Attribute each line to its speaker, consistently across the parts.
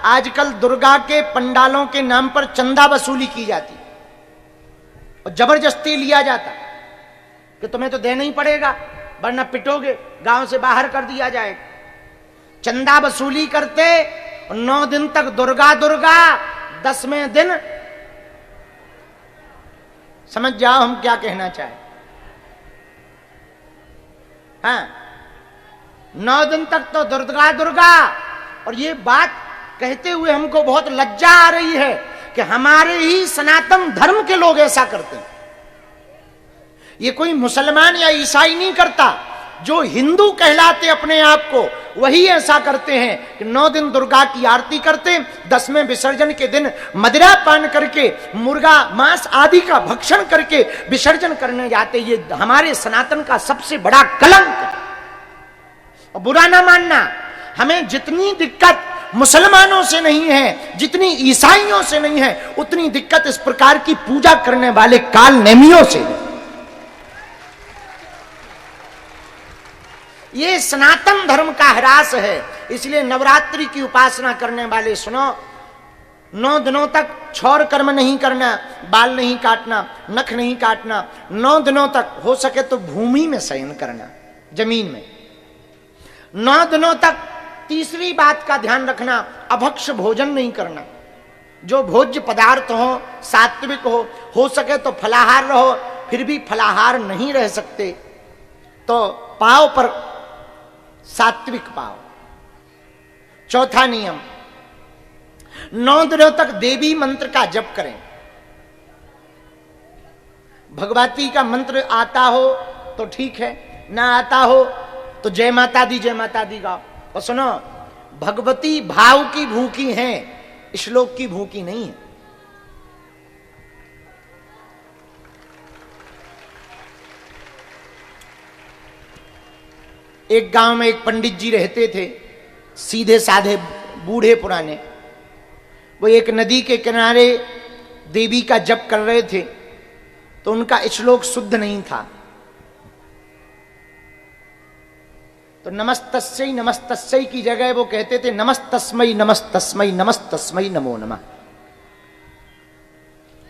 Speaker 1: आजकल दुर्गा के पंडालों के नाम पर चंदा वसूली की जाती और जबरदस्ती लिया जाता कि तुम्हें तो देना ही पड़ेगा वरना पिटोगे, गांव से बाहर कर दिया जाएगा। चंदा वसूली करते 9 दिन तक दुर्गा दुर्गा, 10वें दिन समझ जाओ हम क्या कहना चाहें। हाँ, 9 दिन तक तो दुर्गा दुर्गा। और ये बात कहते हुए हमको बहुत लज्जा आ रही है कि हमारे ही सनातन धर्म के लोग ऐसा करते हैं। ये कोई मुसलमान या ईसाई नहीं करता, जो हिंदू कहलाते अपने आप को वही ऐसा करते हैं कि 9 दिन दुर्गा की आरती करते, 10वें विसर्जन के दिन मदिरा पान करके मुर्गा मांस आदि का भक्षण करके विसर्जन करने जाते। ये हमारे सनातन का सबसे बड़ा कलंक है। और बुरा ना मानना, हमें जितनी दिक्कत मुसलमानों से नहीं है, जितनी ईसाइयों से नहीं है, उतनी दिक्कत इस प्रकार की पूजा करने वाले काल नेमियों से है। ये सनातन धर्म का ह्रास है। इसलिए नवरात्रि की उपासना करने वाले सुनो, 9 दिनों तक क्षौर कर्म नहीं करना, बाल नहीं काटना, नख नहीं काटना। 9 दिनों तक हो सके तो भूमि में शयन करना, जमीन में। 9 दिनों तक तीसरी बात का ध्यान रखना, अभक्ष भोजन नहीं करना। जो भोज्य पदार्थ हो सात्विक हो सके तो फलाहार रहो। फिर भी फलाहार नहीं रह सकते तो पाव पर सात्विक पाव। चौथा नियम, 9 दिनों तक देवी मंत्र का जप करें। भगवती का मंत्र आता हो तो ठीक है, ना आता हो तो जय माता दी गाओ। और सुनो, भगवती भाव की भूखी हैं, श्लोक की भूखी नहीं है। एक गांव में एक पंडित जी रहते थे, सीधे साधे बूढ़े पुराने। वो एक नदी के किनारे देवी का जप कर रहे थे तो उनका श्लोक शुद्ध नहीं था। तो नमस्तस्यै की जगह वो कहते थे नमस्तस्मै नमस्तस्मै नमस्तस्मै नमो नमः।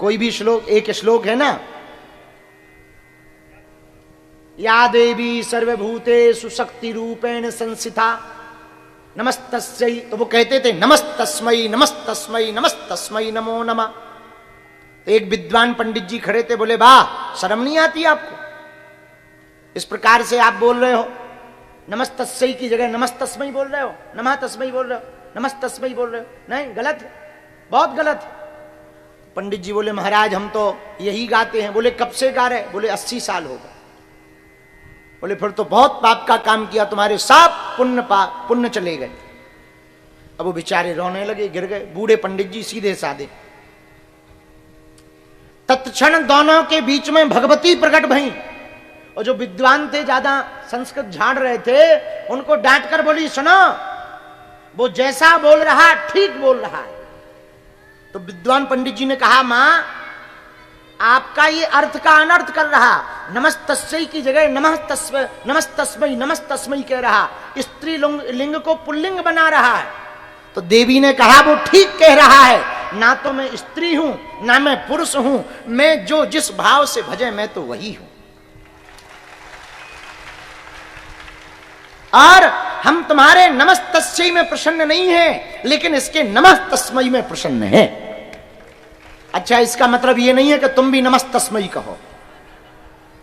Speaker 1: कोई भी श्लोक, एक श्लोक है ना, या देवी सर्वभूतेषु शक्ति रूपेण संस्थिता नमस्तस्यै, तो वो कहते थे नमस्तस्मै नमस्तस्मै नमस्तस्मै नमो नमः। तो एक विद्वान पंडित जी खड़े थे, बोले वाह, शर्म नहीं आती आपको? इस प्रकार से आप बोल रहे हो, नमस्तस्यै की जगह नमस्तस्मै बोल रहे हो, नमः तस्मै बोल रहे हो, नमस्तस्मै बोल रहे हो। नहीं, गलत है, बहुत गलत है। पंडित जी बोले महाराज हम तो यही गाते हैं। बोले कब से गा रहे? बोले 80 साल हो गए। बोले फिर तो बहुत पाप का काम किया, तुम्हारे सब पुण्य चले गए। अब वो बेचारे रोने लगे, गिर गए। बूढ़े पंडित जी सीधे साधे। तत्क्षण दोनों के बीच में भगवती प्रकट भई। और जो विद्वान थे, ज्यादा संस्कृत झाड़ रहे थे, उनको डांट कर बोली सुनो, वो जैसा बोल रहा ठीक बोल रहा है। तो विद्वान पंडित जी ने कहा मां, आपका ये अर्थ का अनर्थ कर रहा। नमस्तस्यै की जगह नमस्तस्मै नमस्तस्मै कह रहा, स्त्री लिंग को पुल्लिंग बना रहा है। तो देवी ने कहा वो ठीक कह रहा है, ना तो मैं स्त्री हूं ना मैं पुरुष हूं, मैं जो जिस भाव से भजे मैं तो वही हूं। और हम तुम्हारे नमस्तस्यै में प्रसन्न नहीं है, लेकिन इसके नमः तस्मै में प्रसन्न है। अच्छा, इसका मतलब ये नहीं है कि तुम भी नमस्तस्मै कहो,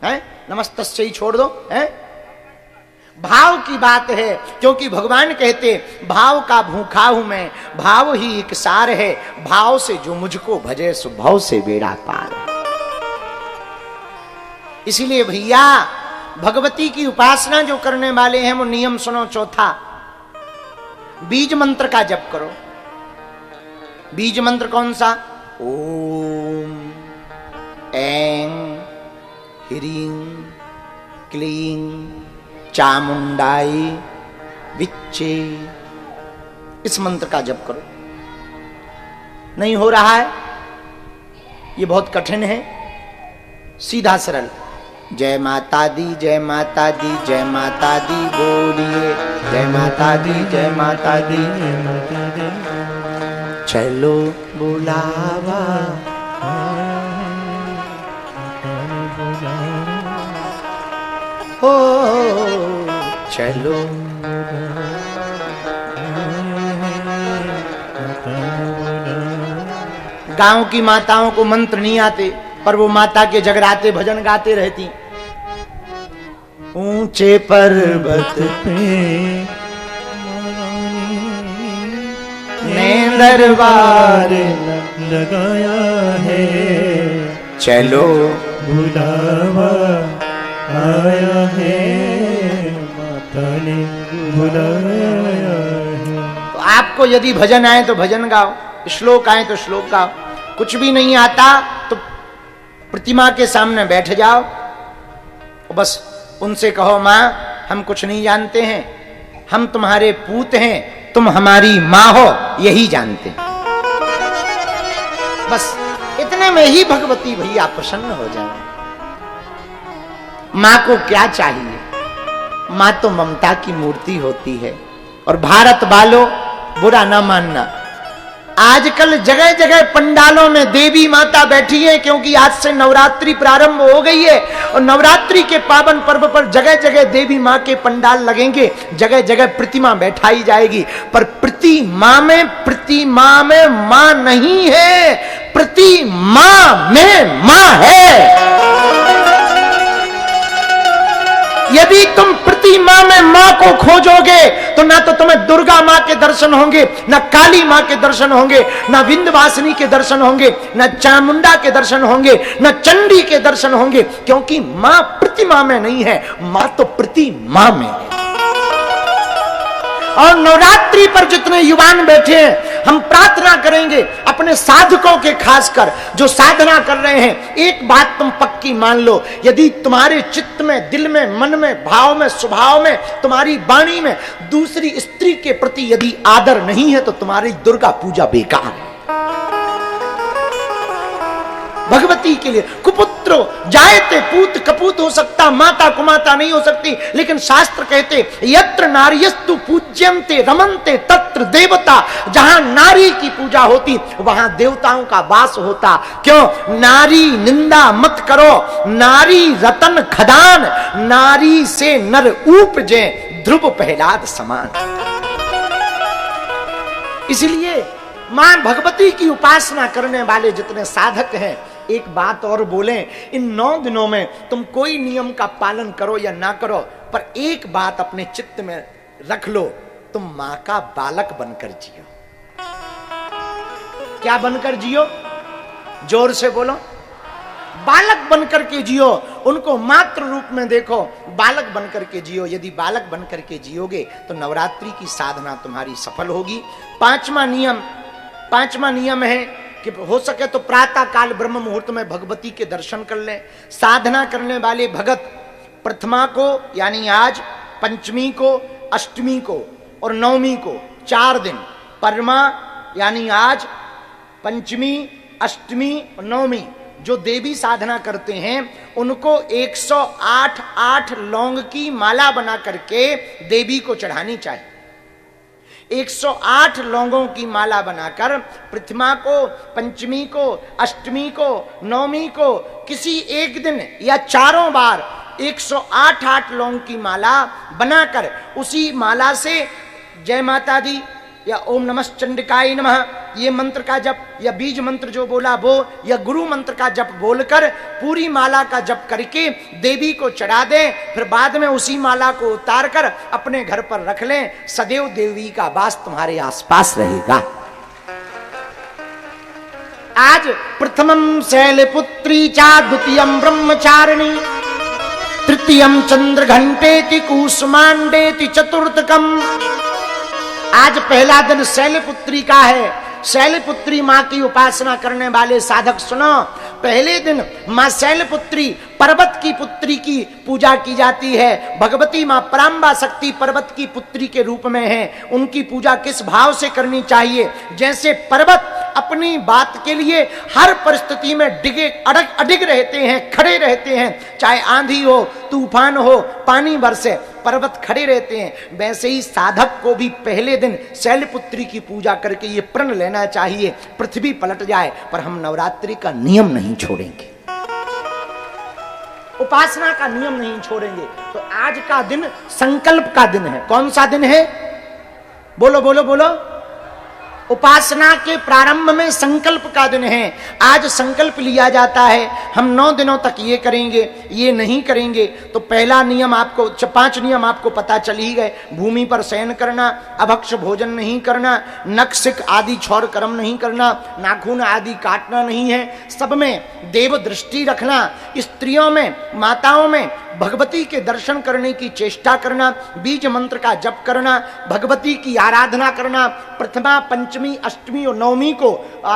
Speaker 1: है? नमस्तस्यै छोड़ दो, है? भाव की बात है, क्योंकि भगवान कहते भाव का भूखा हूं मैं, भाव ही एक सार है, भाव से जो मुझको भजे सो भाव से बेड़ा पार। इसीलिए भैया भगवती की उपासना जो करने वाले हैं वो नियम सुनो। चौथा, बीज मंत्र का जप करो। बीज मंत्र कौन सा? ओम ऐं ह्रीं क्लीं चामुंडाई विच्चे, इस मंत्र का जप करो। नहीं हो रहा है, ये बहुत कठिन है, सीधा सरल। जय माता दी जय माता दी जय माता दी बोलिए, जय माता दी जय माता दी जय माता दी। चलो बुलावा, हो चलो। गांव की माताओं को मंत्र नहीं आते, पर वो माता के जगराते भजन गाते रहती। ऊंचे पर्वत पे ने दरबार लगाया है, चलो बुलावा आया है, माता ने बुलाया है। तो आपको यदि भजन आए तो भजन गाओ, श्लोक आए तो श्लोक गाओ। कुछ भी नहीं आता तो प्रतिमा के सामने बैठ जाओ, बस उनसे कहो माँ हम कुछ नहीं जानते हैं, हम तुम्हारे पूत हैं, तुम हमारी माँ हो, यही जानते हैं। बस इतने में ही भगवती भैया प्रसन्न हो जाए। माँ को क्या चाहिए? माँ तो ममता की मूर्ति होती है। और भारत वालों बुरा ना मानना, आजकल जगह जगह पंडालों में देवी माता बैठी है, क्योंकि आज से नवरात्रि प्रारंभ हो गई है और नवरात्रि के पावन पर्व पर जगह जगह देवी माँ के पंडाल लगेंगे, जगह जगह प्रतिमा बैठाई जाएगी। पर प्रतिमा में माँ नहीं है, प्रतिमा में माँ है। यदि तुम प्रतिमा में मां को खोजोगे तो ना तो तुम्हें दुर्गा मां के दर्शन होंगे, ना काली मां के दर्शन होंगे, ना विंध्यवासिनी के दर्शन होंगे, ना चामुंडा के दर्शन होंगे, ना चंडी के दर्शन होंगे, क्योंकि मां प्रतिमा में नहीं है, मां तो प्रतिमा में है। और नवरात्रि पर जितने युवान बैठे हैं, हम प्रार्थना करेंगे अपने साधकों के, खासकर जो साधना कर रहे हैं, एक बात तुम पक्की मान लो, यदि तुम्हारे चित्त में, दिल में, मन में, भाव में, स्वभाव में, तुम्हारी वाणी में दूसरी स्त्री के प्रति यदि आदर नहीं है तो तुम्हारी दुर्गा पूजा बेकार है। भगवती के लिए कुपुत्रो जायते पूत कपूत हो सकता, माता कुमाता नहीं हो सकती, लेकिन शास्त्र कहते यत्र नार्यस्तु पूज्यन्ते रमन्ते तत्र देवता, जहां नारी की पूजा होती वहां देवताओं का वास होता। क्यों? नारी निंदा मत करो, नारी रतन खदान, नारी से नर उपजे ध्रुव प्रहलाद समान। इसलिए मां भगवती की उपासना करने वाले जितने साधक हैं, एक बात और बोलें, इन 9 दिनों में तुम कोई नियम का पालन करो या ना करो, पर एक बात अपने चित्त में रख लो, तुम मां का बालक बनकर जियो। क्या बनकर जियो? जोर से बोलो। बालक बनकर के जियो, उनको मात्र रूप में देखो, बालक बनकर के जियो। यदि बालक बनकर के जियोगे तो नवरात्रि की साधना तुम्हारी सफल होगी। पांचवा नियम है कि हो सके तो प्रातः काल ब्रह्म मुहूर्त में भगवती के दर्शन कर लें। साधना करने वाले भगत प्रथमा को यानी आज, पंचमी को, अष्टमी को और नवमी को 4 दिन, परमा यानी आज, पंचमी, अष्टमी और नवमी जो देवी साधना करते हैं उनको 108 लौंग की माला बना करके देवी को चढ़ानी चाहिए। 108 लौंगों की माला बनाकर प्रथमा को, पंचमी को, अष्टमी को, नवमी को किसी एक दिन या 4 बार 108 लौंग की माला बनाकर उसी माला से जय माता दी या ओम नमः चंडिकाय नमः ये मंत्र का जप, या बीज मंत्र जो बोला वो, या गुरु मंत्र का जप बोलकर पूरी माला का जप करके देवी को चढ़ा दें। फिर बाद में उसी माला को उतार कर अपने घर पर रख लें। सदैव देवी का वास तुम्हारे आसपास रहेगा। आज प्रथमम शैलपुत्री चा, द्वितीयम ब्रह्मचारिणी, तृतीयम चंद्र घंटेति कुसुमांडेति, चतुर्थकम। आज पहला दिन शैलपुत्री का है। शैलपुत्री मां की उपासना करने वाले साधक सुनो, पहले दिन मां शैलपुत्री पर्वत की पुत्री की पूजा की जाती है। भगवती मां परांबा शक्ति पर्वत की पुत्री के रूप में है। उनकी पूजा किस भाव से करनी चाहिए? जैसे पर्वत अपनी बात के लिए हर परिस्थिति में अडिग रहते हैं, खड़े रहते हैं। चाहे आंधी हो, तूफान हो, पानी बरसे, पर्वत खड़े रहते हैं। वैसे ही साधक को भी पहले दिन शैलपुत्री की पूजा करके ये प्रण लेना चाहिए, पृथ्वी पलट जाए पर हम नवरात्रि का नियम नहीं छोड़ेंगे, उपासना का नियम नहीं छोड़ेंगे। तो आज का दिन संकल्प का दिन है। कौन सा दिन है? बोलो बोलो बोलो। उपासना के प्रारंभ में संकल्प का दिन है। आज संकल्प लिया जाता है हम 9 दिनों तक ये करेंगे, ये नहीं करेंगे। तो पहला नियम आपको, 5 नियम आपको पता चल ही गए। भूमि पर शयन करना, अभक्ष भोजन नहीं करना, नख सिक आदि छौर कर्म नहीं करना, नाखून आदि काटना नहीं है, सब में देव दृष्टि रखना, स्त्रियों में, माताओं में भगवती के दर्शन करने की चेष्टा करना, बीज मंत्र का जप करना, भगवती की आराधना करना, प्रथमा, पंचमी, अष्टमी और नवमी को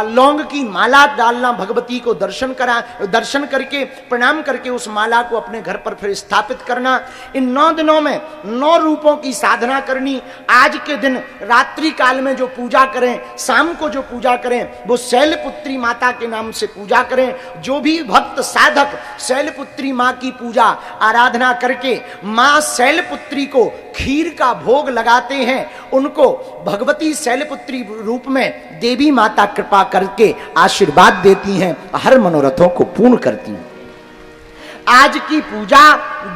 Speaker 1: लौंग की माला डालना, भगवती को दर्शन करके प्रणाम करके उस माला को अपने घर पर फिर स्थापित करना। इन 9 दिनों में 9 रूपों की साधना करनी। आज के दिन रात्रि काल में जो पूजा करें, शाम को जो पूजा करें, वो शैलपुत्री माता के नाम से पूजा करें। जो भी भक्त साधक शैलपुत्री माँ की पूजा आराधना करके मां शैलपुत्री को खीर का भोग लगाते हैं, उनको भगवती शैलपुत्री रूप में देवी माता कृपा करके आशीर्वाद देती हैं, हर मनोरथों को पूर्ण करती हैं। आज की पूजा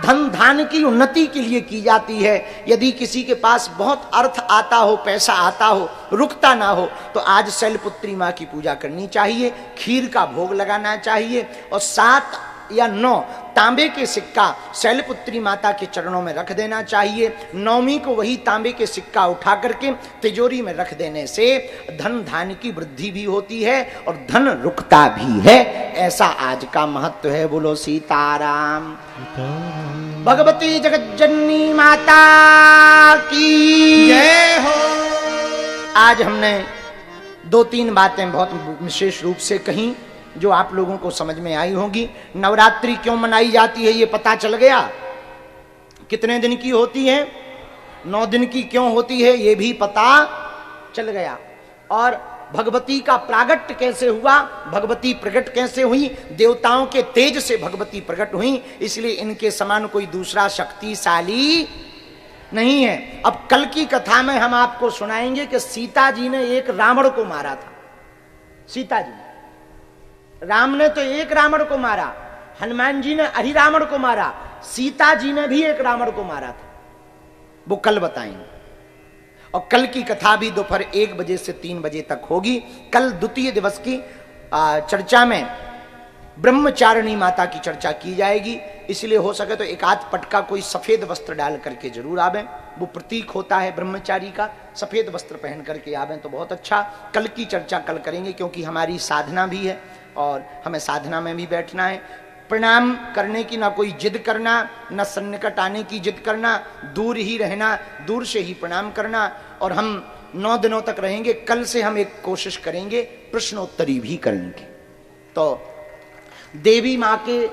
Speaker 1: धन धान की उन्नति के लिए की जाती है। यदि किसी के पास बहुत अर्थ आता हो, पैसा आता हो, रुकता ना हो, तो आज शैलपुत्री मां की पूजा करनी चाहिए, खीर का भोग लगाना चाहिए और 7 या 9 तांबे के सिक्का शैलपुत्री माता के चरणों में रख देना चाहिए। नवमी को वही तांबे के सिक्का उठा करके तिजोरी में रख देने से धन धान की वृद्धि भी होती है और धन रुकता भी है। ऐसा आज का महत्व है। बोलो सीताराम। भगवती जगज्जननी माता की जय हो। आज हमने 2-3 बातें बहुत विशेष रूप से कही जो आप लोगों को समझ में आई होंगी। नवरात्रि क्यों मनाई जाती है ये पता चल गया। कितने दिन की होती है? 9 दिन की क्यों होती है ये भी पता चल गया। और भगवती का प्रागट्य कैसे हुआ, भगवती प्रकट कैसे हुई, देवताओं के तेज से भगवती प्रकट हुई, इसलिए इनके समान कोई दूसरा शक्तिशाली नहीं है। अब कल की कथा में हम आपको सुनाएंगे कि सीता जी ने एक रावण को मारा था। सीता जी, राम ने तो एक रावण को मारा, हनुमान जी ने अहिरावण को मारा, सीता जी ने भी एक रावण को मारा था। वो कल बताएंगे। और कल की कथा भी दोपहर 1 बजे से 3 बजे तक होगी। कल द्वितीय दिवस की चर्चा में ब्रह्मचारिणी माता की चर्चा की जाएगी, इसलिए हो सके तो एक आध पटका कोई सफेद वस्त्र डाल करके जरूर आवें। वो प्रतीक होता है ब्रह्मचारी का, सफेद वस्त्र पहन करके आवें तो बहुत अच्छा। कल की चर्चा कल करेंगे क्योंकि हमारी साधना भी है और हमें साधना में भी बैठना है। प्रणाम करने की ना कोई जिद करना, न सन्निकट आने की जिद करना, दूर ही रहना, दूर से ही प्रणाम करना। और हम 9 दिनों तक रहेंगे। कल से हम एक कोशिश करेंगे प्रश्नोत्तरी भी करेंगे। तो देवी माँ के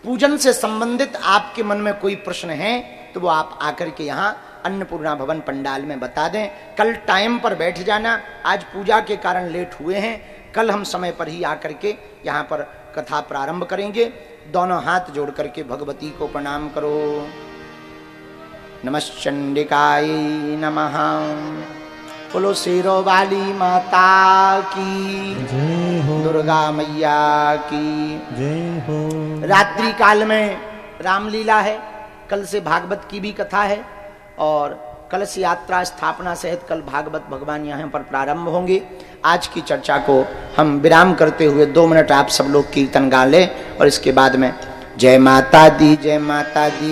Speaker 1: पूजन से संबंधित आपके मन में कोई प्रश्न है तो वो आप आकर के यहाँ अन्नपूर्णा भवन पंडाल में बता दें। कल टाइम पर बैठ जाना, आज पूजा के कारण लेट हुए हैं। कल हम समय पर ही आकर के यहाँ पर कथा प्रारंभ करेंगे। दोनों हाथ जोड़ करके भगवती को प्रणाम करो। नमश्चंडिकाय नमः। बोलो शेरों वाली माता की जय हो, दुर्गा मैया की जय हो। रात्रि काल में रामलीला है, कल से भागवत की भी कथा है और कलश यात्रा स्थापना सहित कल भागवत भगवान यहाँ पर प्रारंभ होंगे। आज की चर्चा को हम विराम करते हुए 2 मिनट आप सब लोग कीर्तन गा लें और इसके बाद में जय माता दी, जय माता दी।